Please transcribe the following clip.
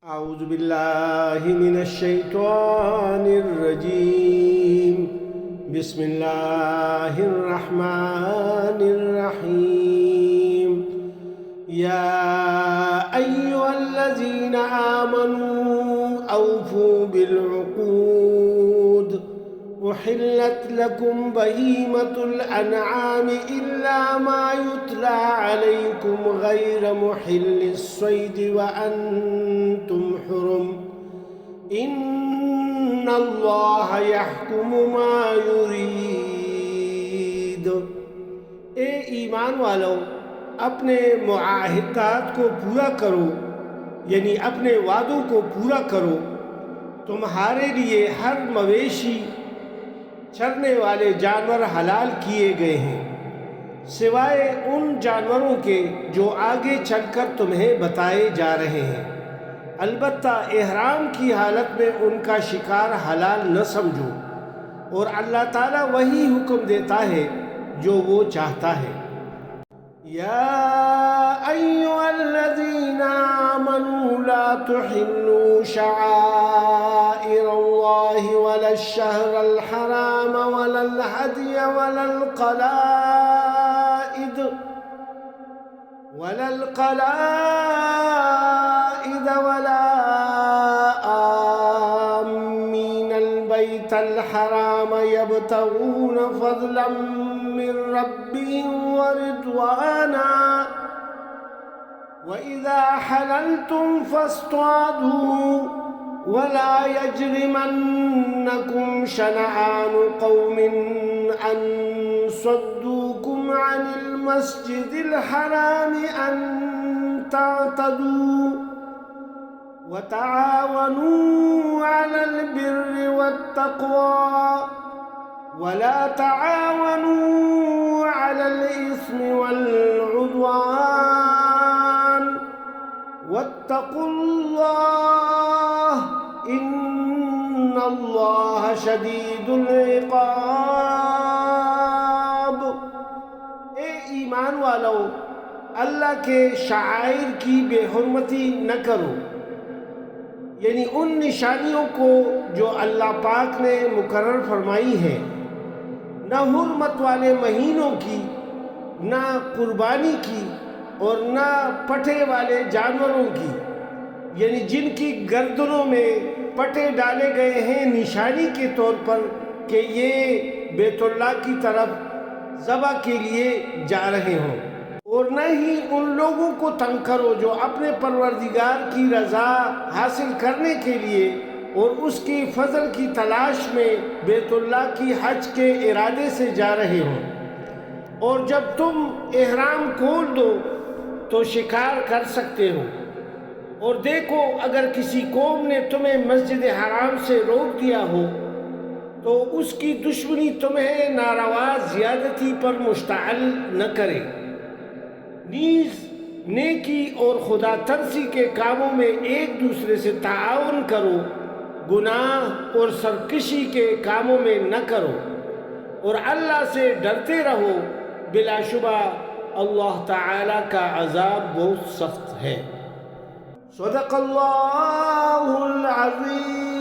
أعوذ بالله من الشيطان الرجيم. بسم الله الرحمن الرحيم. يا أيها الذين آمنوا أوفوا بالعقود أحلت لكم بهيمة الأنعام إلا ما يتلى عليكم غير محل الصيد وأنتم حرم إن الله يحكم ما يريد. اے ایمان والو، اپنے معاہدات کو پورا کرو، یعنی اپنے وعدوں کو پورا کرو. تمہارے لیے ہر مویشی چرنے والے جانور حلال کیے گئے ہیں سوائے ان جانوروں کے جو آگے چل کر تمہیں بتائے جا رہے ہیں. البتہ احرام کی حالت میں ان کا شکار حلال نہ سمجھو، اور اللہ تعالیٰ وہی حکم دیتا ہے جو وہ چاہتا ہے. یا ایھا الذین آمنوا لا تحلوا شعائر اللہ ولا الشہر الحرام ولا الہدی ولا القلائد ولا آمین البیت الحرام یبتغون فضلا من ربهم ورضوانا وَإِذَا حَلَلْتُمْ فَاصْطَادُوا وَلَا يَجْرِمَنَّكُمْ شَنَآنُ قَوْمٍ أَن صَدُّوكُمْ عَنِ الْمَسْجِدِ الْحَرَامِ أَن تَعْتَدُوا وَتَعَاوَنُوا عَلَى الْبِرِّ وَالتَّقْوَى وَلَا تَعَاوَنُوا عَلَى الْإِثْمِ وَالْعُدْوَانِ وَاتَّقُوا اللَّهَ إِنَّ اللَّهَ شَدِيدُ الْعِقَابِ. اے ایمان والو، اللہ کے شعائر کی بے حرمتی نہ کرو، یعنی ان نشانیوں کو جو اللہ پاک نے مقرر فرمائی ہیں، نہ حرمت والے مہینوں کی، نہ قربانی کی، اور نہ پٹے والے جانوروں کی، یعنی جن کی گردنوں میں پٹے ڈالے گئے ہیں نشانی کے طور پر کہ یہ بیت اللہ کی طرف ذبح کے لیے جا رہے ہوں. اور نہ ہی ان لوگوں کو تنگ کرو جو اپنے پروردگار کی رضا حاصل کرنے کے لیے اور اس کی فضل کی تلاش میں بیت اللہ کی حج کے ارادے سے جا رہے ہوں. اور جب تم احرام کھول دو تو شکار کر سکتے ہو. اور دیکھو، اگر کسی قوم نے تمہیں مسجد حرام سے روک دیا ہو تو اس کی دشمنی تمہیں ناروا زیادتی پر مشتعل نہ کرے. نیز نیکی اور خدا ترسی کے کاموں میں ایک دوسرے سے تعاون کرو، گناہ اور سرکشی کے کاموں میں نہ کرو، اور اللہ سے ڈرتے رہو. بلا شبہ اللہ تعالیٰ کا عذاب بہت سخت ہے. صدق اللہ العظیم.